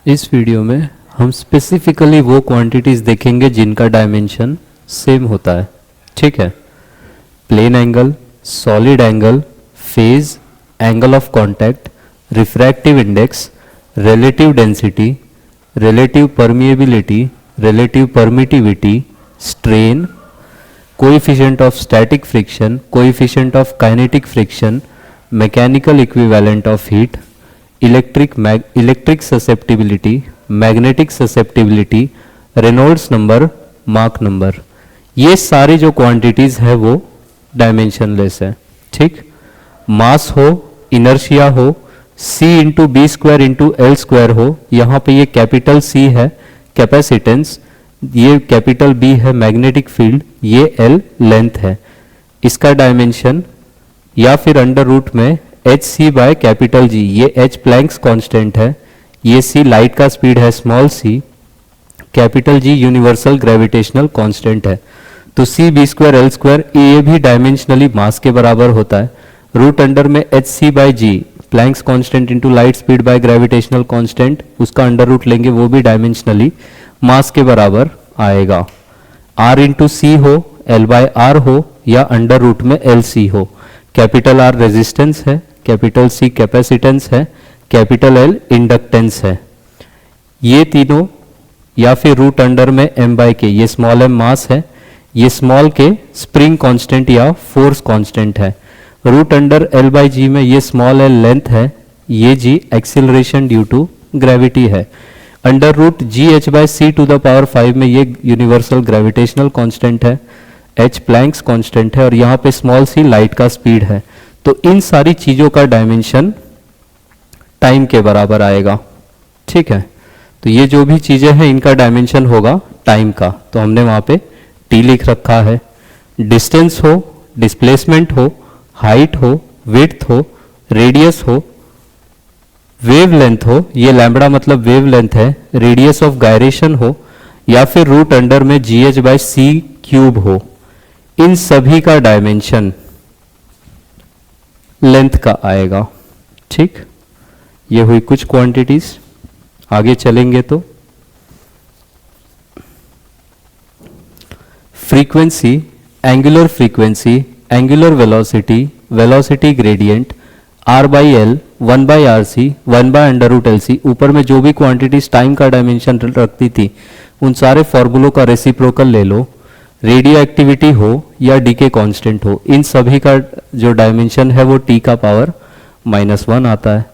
इस वीडियो में हम स्पेसिफिकली वो क्वांटिटीज़ देखेंगे जिनका डायमेंशन सेम होता है। ठीक है, plane angle, solid angle, phase, angle of contact, refractive index, relative density, relative permeability, relative permittivity, strain, coefficient of static friction, coefficient of kinetic friction, mechanical equivalent of heat, electric susceptibility, magnetic susceptibility, Reynolds number, मार्क number, ये सारी जो quantities है वो dimensionless है। ठीक, मास हो, inertia हो, c into B square into L square हो, यहाँ पे ये कैपिटल C है कैपेसिटेंस, ये कैपिटल B है मैग्नेटिक फील्ड, ये L लेंथ है, इसका डायमेंशन या फिर अंडर रूट में H C by capital G, ये H प्लैंक्स कांस्टेंट है, ये C लाइट का स्पीड है small c, capital G universal gravitational constant है। तो C B square L square ये भी डायमेंशनली मास के बराबर होता है। रूट अंडर में H C by G Planck's constant into light speed by gravitational constant, उसका अंडर रूट लेंगे वो भी डायमेंशनली मास के बराबर आएगा। R इंटू सी हो, L बाय आर हो या अंडर रूट में एल सी हो। कैपिटल R रेजिस्टेंस है, कैपिटल C कैपेसिटेंस है, कैपिटल L इंडक्टेंस है। ये तीनों या फिर रूट अंडर में m बाई के, ये स्मॉल m मास है, ये स्मॉल के स्प्रिंग कांस्टेंट या फोर्स कांस्टेंट है। Root under L by g में ये स्मॉल l लेंथ है, ये g acceleration due to gravity है। Under root g H by C to the power 5 में ये यूनिवर्सल ग्रेविटेशनल कांस्टेंट है, h प्लैंक्स कांस्टेंट है और यहाँ पे स्मॉल c लाइट का स्पीड है। तो इन सारी चीजों का डायमेंशन टाइम के बराबर आएगा। ठीक है, तो ये जो भी चीजें हैं इनका डायमेंशन होगा टाइम का, तो हमने वहां पे t लिख रखा है। डिस्टेंस हो, डिस्प्लेसमेंट हो, हाइट हो, विड्थ हो, रेडियस हो, वेव लेंथ हो, ये लैम्बडा मतलब वेव लेंथ है, रेडियस ऑफ गायरेशन हो या फिर रूट अंडर में G H by C cube हो, इन सभी का डायमेंशन लेंथ का आएगा। ठीक, ये हुई कुछ क्वांटिटीज। आगे चलेंगे तो frequency, angular frequency, angular velocity, velocity gradient, r by L, 1 by R C, 1 by under root L C, ऊपर में जो भी क्वांटिटीज टाइम का डायमेंशन रखती थी उन सारे फॉर्मूलों का रेसिप्रोकल ले लो। रेडियो एक्टिविटी हो या डीके कांस्टेंट हो, इन सभी का जो डायमेंशन है वो t का पावर -1 आता है।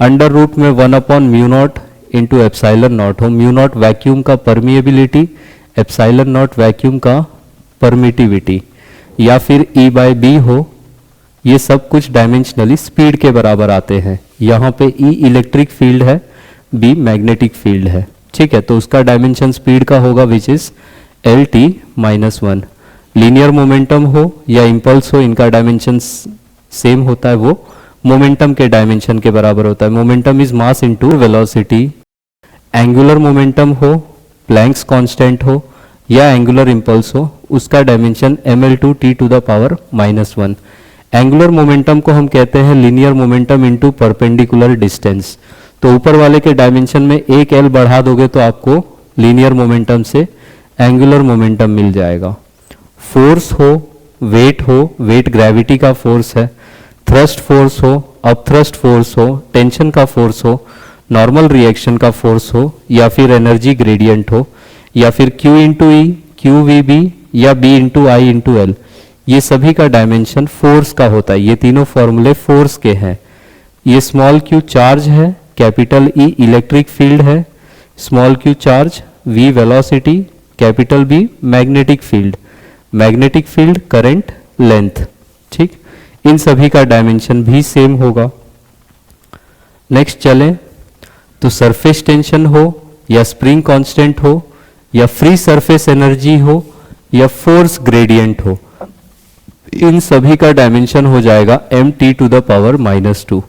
अंडर रूट में 1 upon mu naught into epsilon not हो, म्यू नॉट वैक्यूम का परमिएबिलिटी, एप्साइलन नॉट वैक्यूम का परमिटिविटी, या फिर E बाई बी हो, ये सब कुछ डायमेंशनली स्पीड के बराबर आते हैं। यहाँ पे E इलेक्ट्रिक फील्ड है, B मैग्नेटिक फील्ड है। ठीक है, तो उसका डायमेंशन स्पीड का होगा which is L T -1। Linear momentum हो या इम्पल्स हो, इनका डायमेंशन सेम होता है, वो मोमेंटम के डायमेंशन के बराबर होता है। Momentum is mass into velocity. Angular momentum हो, प्लैंक्स कांस्टेंट हो या एंगुलर इम्पल्स हो, उसका dimension ml2 t to the power -1। Angular momentum को हम कहते हैं linear momentum into perpendicular distance. तो ऊपर वाले के डायमेंशन में एक l बढ़ा दोगे तो आपको लीनियर मोमेंटम से एंगुलर मोमेंटम मिल जाएगा। फोर्स हो, वेट ग्रेविटी का फोर्स है, थ्रस्ट फोर्स हो, अपथ्रस्ट फोर्स हो, टेंशन का फोर्स हो, नॉर्मल रिएक्शन का फोर्स हो या फिर एनर्जी ग्रेडियंट हो या फिर Q into E, Q V B या B into I into L, ये सभी का डायमेंशन फोर्स का होता है। ये तीनों फॉर्मूले फोर्स के हैं। ये स्मॉल q चार्ज है, कैपिटल E इलेक्ट्रिक फील्ड है, small q charge, V velocity, capital B magnetic field, current, length. ठीक, इन सभी का डायमेंशन भी सेम होगा। नेक्स्ट चलें तो सरफेस टेंशन हो या स्प्रिंग कांस्टेंट हो या फ्री सरफेस एनर्जी हो या फोर्स ग्रेडियंट हो, इन सभी का डायमेंशन हो जाएगा mt to the power -2।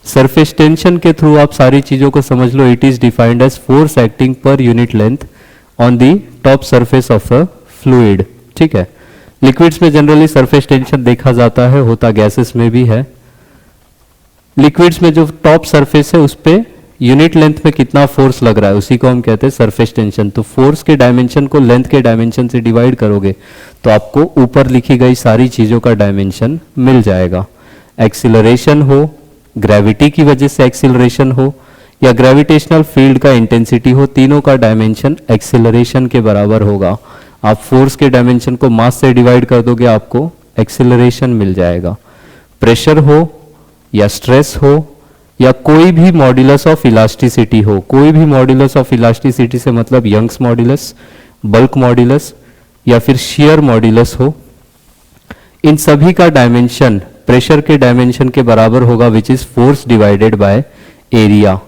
Surface tension के थ्रू आप सारी चीजों को समझ लो। It is defined as force acting per unit length on the top surface of a fluid. ठीक है, लिक्विड्स में जनरली सरफेस टेंशन देखा जाता है, होता गैसेस में भी है। लिक्विड्स में जो टॉप सरफेस है उस पे यूनिट लेंथ में कितना फोर्स लग रहा है उसी को हम कहते हैं सरफेस टेंशन। तो फोर्स के डायमेंशन को लेंथ के डायमेंशन से डिवाइड करोगे तो आपको ऊपर लिखी गई सारी चीज़ों का डायमेंशन मिल जाएगा। एक्सीलरेशन हो, ग्रेविटी की वजह से एक्सीलरेशन हो, या ग्रेविटेशनल फील्ड का इंटेंसिटी हो, तीनों का डायमेंशन एक्सीलरेशन के बराबर होगा। आप फोर्स के डायमेंशन को मास से डिवाइड कर दोगे आपको एक्सीलरेशन मिल जाएगा। प्रेशर हो या स्ट्रेस हो या कोई भी मॉड्यूलस ऑफ इलास्टिसिटी हो, कोई भी मॉड्यूलस ऑफ इलास्टिसिटी से मतलब यंग्स मॉड्यूलस, बल्क मॉड्यूलस या फिर शियर मॉड्यूलस हो, इन सभी का डायमेंशन प्रेशर के डायमेंशन के बराबर होगा, which is force divided by area.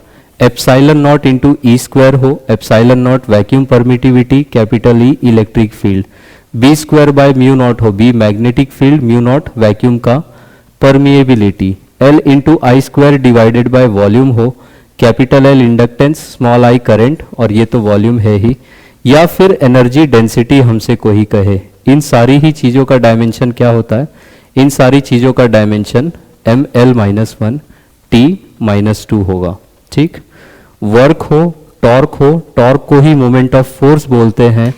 Epsilon naught into E square हो, epsilon naught vacuum permittivity, capital E electric field, B square by mu naught हो, B magnetic field, mu naught vacuum का permeability, L into i square divided by volume हो, capital L inductance, small आई current, और ये तो volume है ही, या फिर energy density हमसे कोई कहे। इन सारी ही चीज़ों का डायमेंशन क्या होता है? इन सारी चीज़ों का dimension M L minus one T minus two होगा। ठीक, वर्क हो, टॉर्क को ही मोमेंट ऑफ फोर्स बोलते हैं,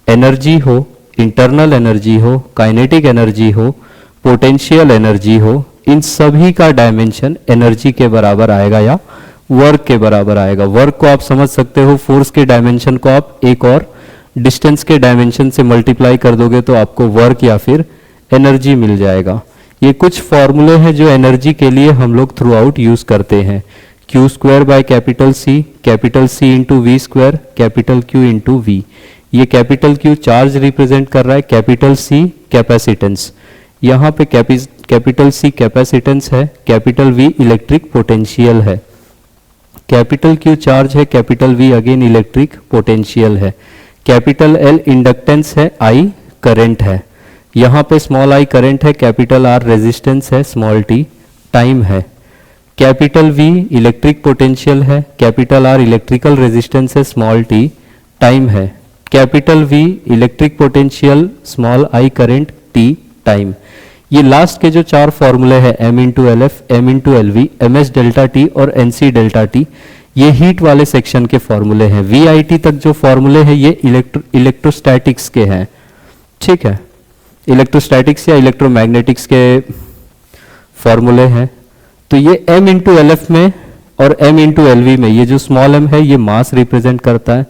एनर्जी हो, इंटरनल एनर्जी हो, काइनेटिक एनर्जी हो, पोटेंशियल एनर्जी हो, इन सभी का डायमेंशन एनर्जी के बराबर आएगा या वर्क के बराबर आएगा। वर्क को आप समझ सकते हो, फोर्स के डायमेंशन को आप एक और डिस्टेंस के डायमेंशन से मल्टीप्लाई कर दोगे तो आपको वर्क या फिर एनर्जी मिल जाएगा। ये कुछ फॉर्मूले हैं जो एनर्जी के लिए हम लोग थ्रू आउट यूज करते हैं। Q square by capital C into V square, capital Q into V. ये कैपिटल क्यू चार्ज रिप्रेजेंट कर रहा है, कैपिटल सी कैपेसिटेंस, यहाँ पे कैपिटल सी कैपेसिटेंस है, कैपिटल वी इलेक्ट्रिक पोटेंशियल है, कैपिटल क्यू चार्ज है, capital V again electric potential है, कैपिटल एल इंडक्टेंस है, आई करंट है, यहाँ पे स्मॉल आई करंट है, कैपिटल आर रेजिस्टेंस है, स्मॉल टी टाइम है, कैपिटल वी इलेक्ट्रिक पोटेंशियल है, कैपिटल आर इलेक्ट्रिकल रेजिस्टेंस है, स्मॉल टी टाइम है, capital V electric potential, small आई करंट, टी टाइम। ये लास्ट के जो चार फॉर्मूले हैं M into L F, M into L V, M S delta T और एन सी डेल्टा टी, ये हीट वाले सेक्शन के फॉर्मूले हैं। वी आई टी तक जो फॉर्मूले हैं ये इलेक्ट्रोस्टैटिक्स के हैं। ठीक है, इलेक्ट्रोस्टैटिक्स या इलेक्ट्रोमैग्नेटिक्स के फॉर्मूले हैं। तो ये m इंटू एल एफ में और m इंटू एल वी में, ये जो स्मॉल m है ये मास रिप्रेजेंट करता है,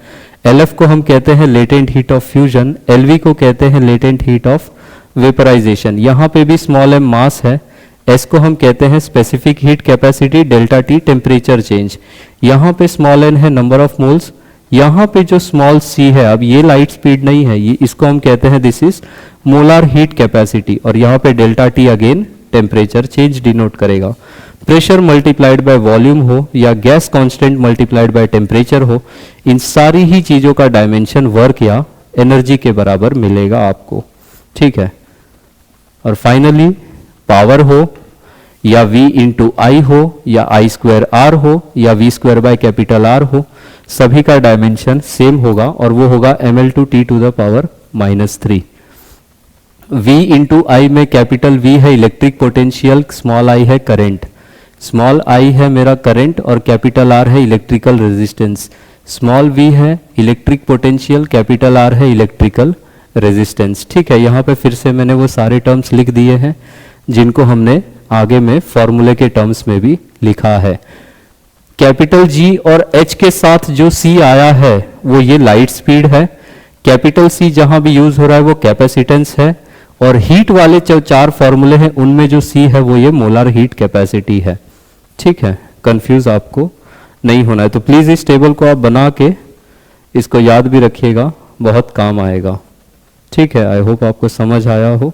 LF को हम कहते हैं latent heat of fusion, LV को कहते हैं लेटेंट हीट ऑफ वेपराइजेशन। यहाँ पे भी स्मॉल m मास है, S को हम कहते हैं specific heat capacity, delta T temperature change, यहाँ पे स्मॉल n है नंबर ऑफ मोल्स, यहाँ पे जो स्मॉल c है, अब ये लाइट स्पीड नहीं है, ये इसको हम कहते हैं this is molar heat capacity, और यहाँ पे delta T again temperature change denote करेगा। प्रेशर मल्टीप्लाइड बाय वॉल्यूम हो या gas constant multiplied by temperature हो, इन सारी ही चीजों का डायमेंशन वर्क या एनर्जी के बराबर मिलेगा आपको। ठीक है, और फाइनली पावर हो या V इंटू आई हो या आई स्क्वायर आर हो या V square by capital R हो, सभी का डायमेंशन सेम होगा और वो होगा ml two T to the power -3। V into i में कैपिटल V है इलेक्ट्रिक पोटेंशियल, स्मॉल आई है करंट, स्मॉल आई है मेरा करंट और कैपिटल R है इलेक्ट्रिकल रेजिस्टेंस, स्मॉल v है इलेक्ट्रिक पोटेंशियल, कैपिटल R है इलेक्ट्रिकल रेजिस्टेंस। ठीक है, यहाँ पे फिर से मैंने वो सारे टर्म्स लिख दिए हैं जिनको हमने आगे में फॉर्मूले के टर्म्स में भी लिखा है। कैपिटल G और H के साथ जो C आया है वो ये लाइट स्पीड है, कैपिटल C जहां भी यूज हो रहा है वो कैपेसिटेंस है, और हीट वाले जो चार फॉर्मूले हैं उनमें जो C है वो ये मोलर हीट कैपेसिटी है। ठीक है, कंफ्यूज आपको नहीं होना है, तो प्लीज इस टेबल को आप बना के इसको याद भी रखिएगा, बहुत काम आएगा। ठीक है, आई होप आपको समझ आया हो।